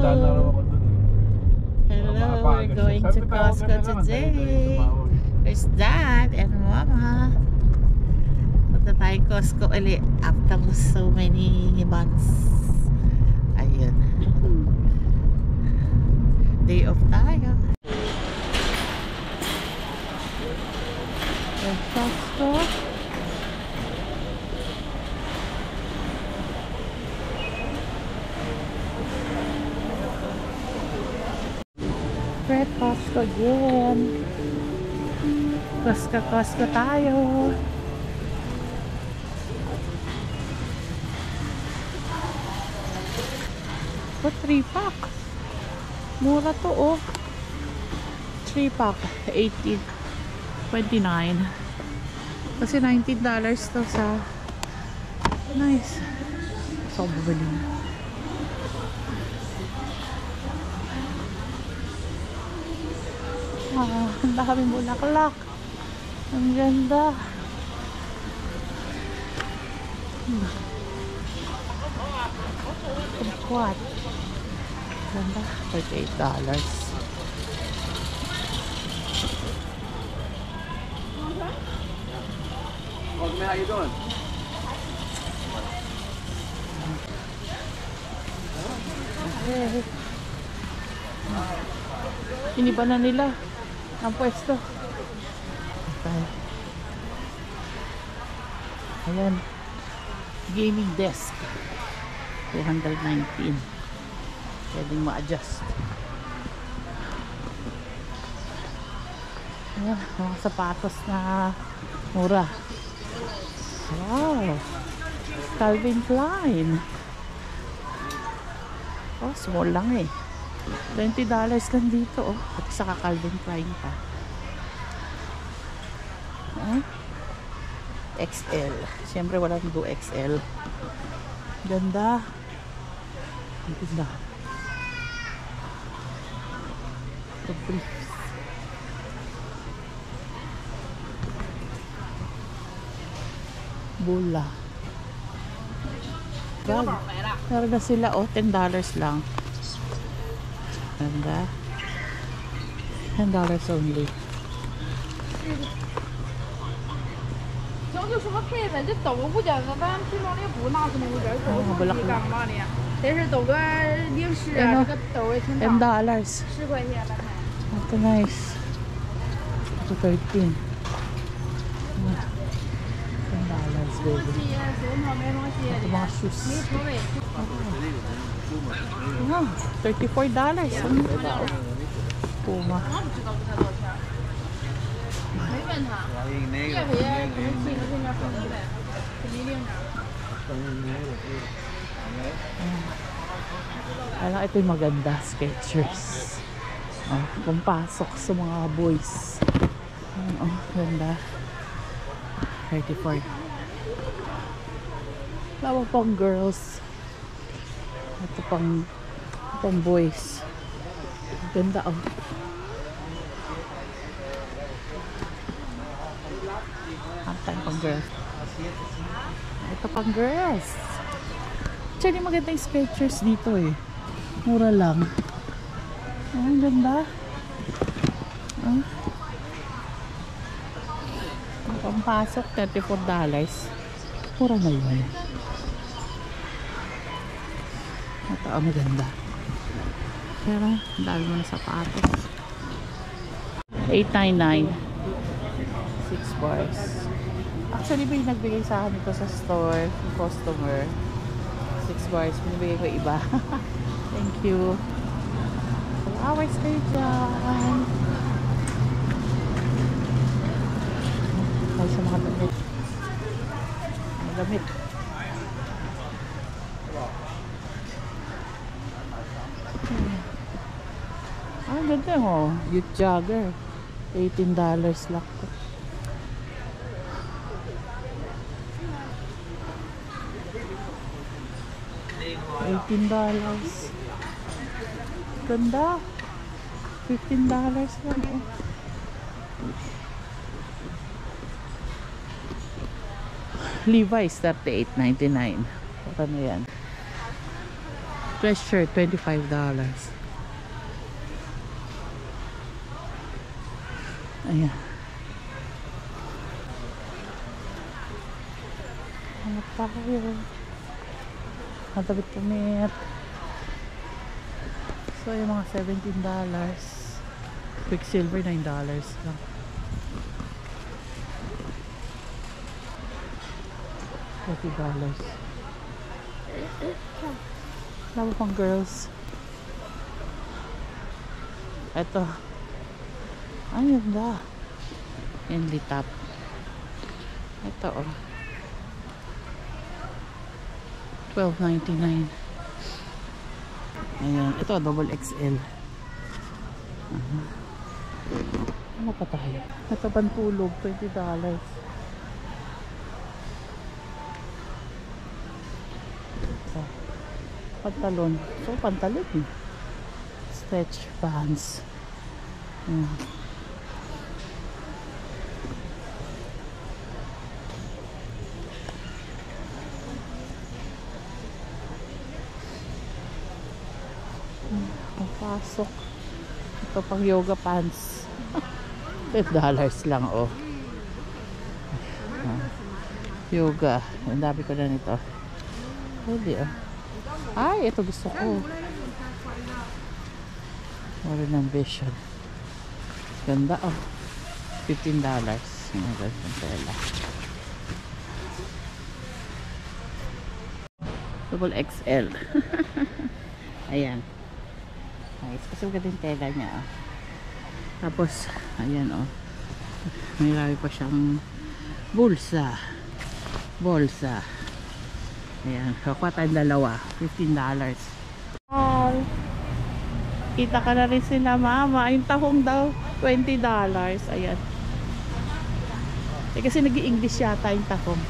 Hello, we're going to Costco today. There's Dad and Mama. Punta tayo Costco ulit after so many months. Ayun. Day off tayo. There's Costco. We're at Costco again. Costco tayo. For 3-pack. Mura to oh. 3-pack. 18.29. Kasi $19 to sa nice. So, bubali na. Ang daming bulaklak. Ang ganda. Kumquat. Ganda. $38. Welcome, how you doing? Okay. Iniba na nila ang pwesto. Okay. Ayan. Gaming desk. 219. Pwedeng ma-adjust. Ayan. Mga sapatos na mura. Wow. Calvin Klein. Oh, small lang eh. $20 lang dito oh. At saka Calvin Klein pa. XL. Siyempre walang do XL. Ganda. Ganda. Bula. Meron na sila oh. $10 lang. Ganda. $10 only. 讲究什么牌子？这豆腐叫个咱平常的不拿什么物件，豆腐你干嘛的？但是豆个零食啊，这个豆也挺大。$10. 10块钱来卖。Ito nice. Ito 13. $10 baby. Ito mga shoes. $34. Ano ito? Puma. 没问他，月费也可能7个人家分100，是你领着。 Alam, ito yung maganda. Skechers. Oh, pampasok sa mga boys. Oh, ganda. 34. Lawa pang girls. Ito pang boys. Ganda oh. Tayo pang girls. Ito pang girls. Actually maganda yung Skechers dito eh. Mura lang. Oh, ang ganda. Oh. Pampasok $34. Mura na yun. Ito ang maganda. Pero dami mo na sapatos. $8.99. 6 bars. Actually may nagbigay sa akin ito sa store yung customer. 6 bars. Pinibigay ko iba. Thank you. Flowers kayo dyan. Ay sa mga damit. Mga damit. Ah, ganda oh. Youth jogger. $18 lang po. $18. Ganda. $15 lang oh. Levi's $38.99. Ano yan? Dress shirt, $25. Ayan. Ano tayo? Matabit-tamit. So, yung mga $17. Quicksilver, $9 lang. $30. Labo pang girls. Ito. Ang ganda. Yan, litap. Ito, oh. $12.99. Ayan. Ito, double XL. Ano pa tayo? Ito, pantulog. $20. Ito. Pantalon. So, pantalon eh. Stretch pants. Pasok. Ito pang yoga pants. $10 lang, oh. Yoga. Ang dami ko na nito. Pwede, oh. Ay, ito gusto ko. More ng vision. Ganda, oh. $15. Mga ganyan tela. Double XL. Ayan. Nice. Kasi maganda yung tela niya, oh. Tapos, ayan, oh. May lagi pa siyang bulsa. Bolsa. Ayan. Kakuha tayong dalawa. $15. Kita ka na rin sila, mama. Yung tahong daw, $20. Ayan. Eh, kasi nag-i-English yata yung tahong.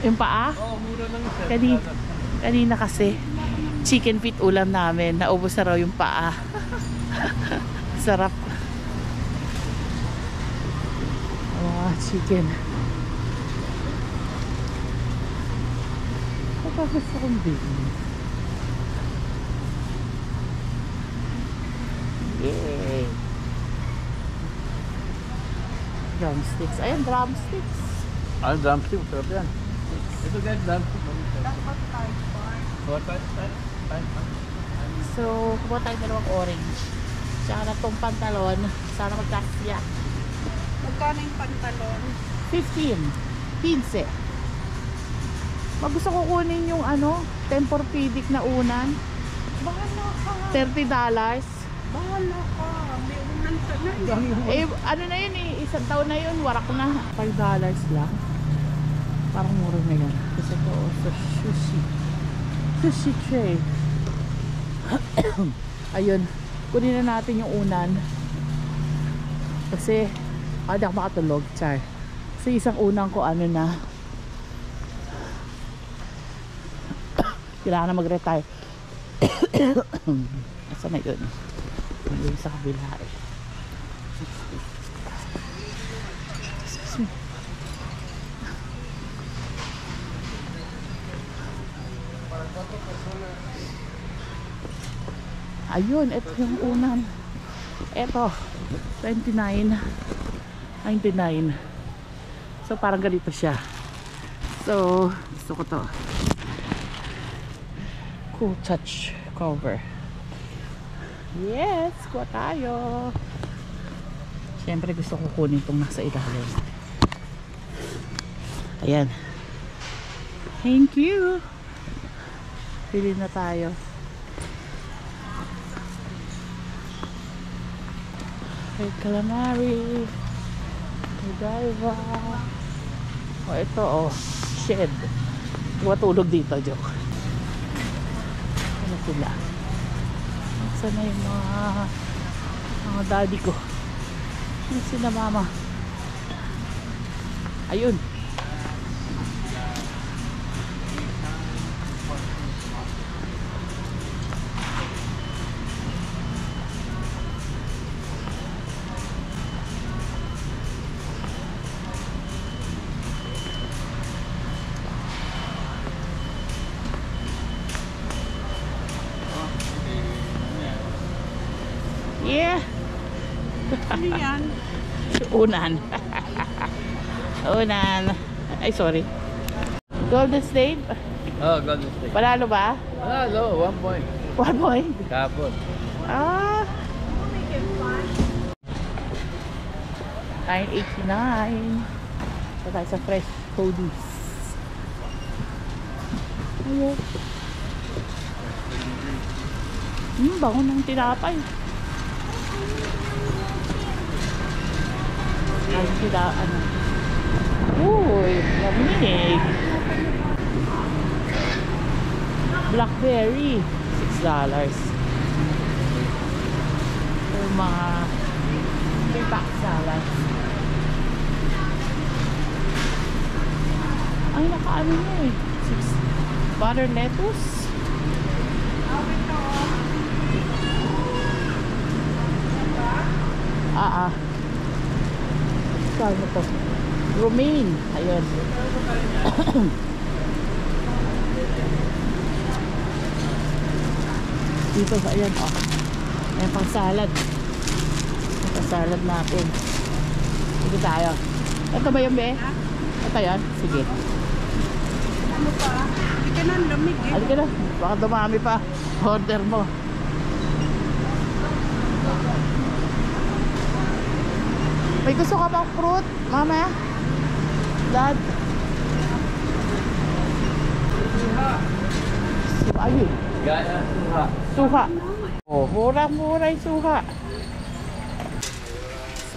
Yung paa? Oo, mura lang isa. Kanina kasi chicken feet ulam namin. Naubos na raw yung paa. Sarap. Chicken. Ito gusto kong bilhin. Yay! Drumsticks. Ayan, drumsticks. Drumstick. Sarap yan. Ito guys, drumstick. So, kumuha tayo dalawang orange. Tsaka na itong pantalon. Sana magkasya. Magkano yung pantalon? 15. Gusto ko kunin yung Tempur-Pedic na unan. Bahala ka. $30. Bahala ka. May unang tanay. Eh, ano na yun eh. Isang taon na yun. Warak na. $5 lang. Parang mura na yun. Kasi ito, so sushi. Sushi tray. Ayun. Kunin na natin yung unan. Kasi, hindi ako makatulog. Char. Kasi isang unang ko na. Kailangan na mag-retire. Asa na yun? Yung sa kabila eh. Excuse me. Ayun, ito yung unan. Ito, $29.99. So parang ganito siya. So gusto ko to. Cool touch cover. Yes, kuha tayo. Siyempre gusto ko kunin itong nasa ilalim. Ayan. Thank you. Pili na tayo. May calamari. May diva. O ito, oh. Shed. Matulog dito, joke. Ano sila? Saan na yung mga daddy ko? Ano sila, mama? Ayun. Ano yan? Unan. Unan. Ay, sorry. Golden State. Oh, Golden State. Panalo ba? Hello, 1 point. 1 point. Kapon. Ah. 9.89. So tayo sa fresh produce. Ayun. Bango ng tinapay. Ay, sila, ano. Uy, lamig. Blackberry, $6. So, mga pack salad. Ay, nakaano nyo eh. Butter lettuce. Saan to? Romaine. Ayun. Dito, ayan, oh. Ayan, pang salad. Pang salad natin. Sige tayo. Ito ba yung be? Ito yan? Sige. Ano pa? Hindi ka na lamig eh. Halika na. Baka dumami pa. Order mo. May gusto ka bang fruit, mama? Dad? Ayun. Gaya, suha. Suha. Oh, mura-mura yung suha.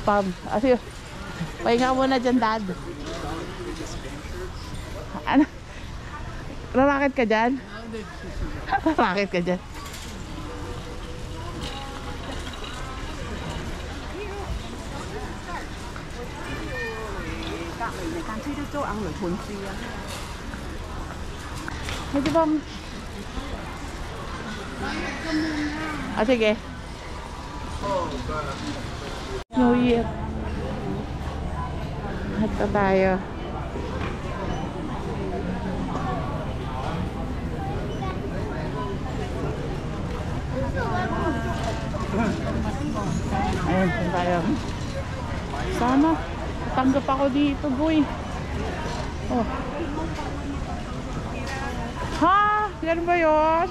Spam. Asi, pahinga muna dyan, Dad. Ano? Rarakit ka dyan? Rarakit ka dyan? Pwede bang... sige. New Year. Hata tayo. Ayun, saan tayo? Sana tanggap ako dito, boy. Oh. Ha? Yan ba yun?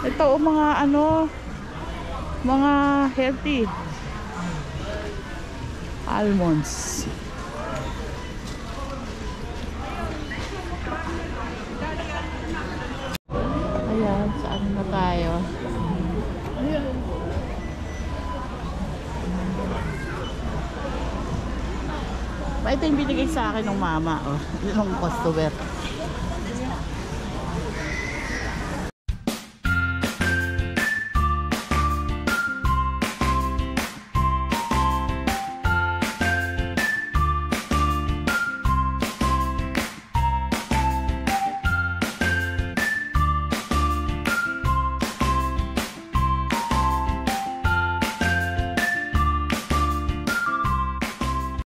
Ito o mga ano, mga healthy almonds. Ayan, saan na tayo? Ayan. Ito yung binigay sa akin ng mama, oh. Yun ang customer.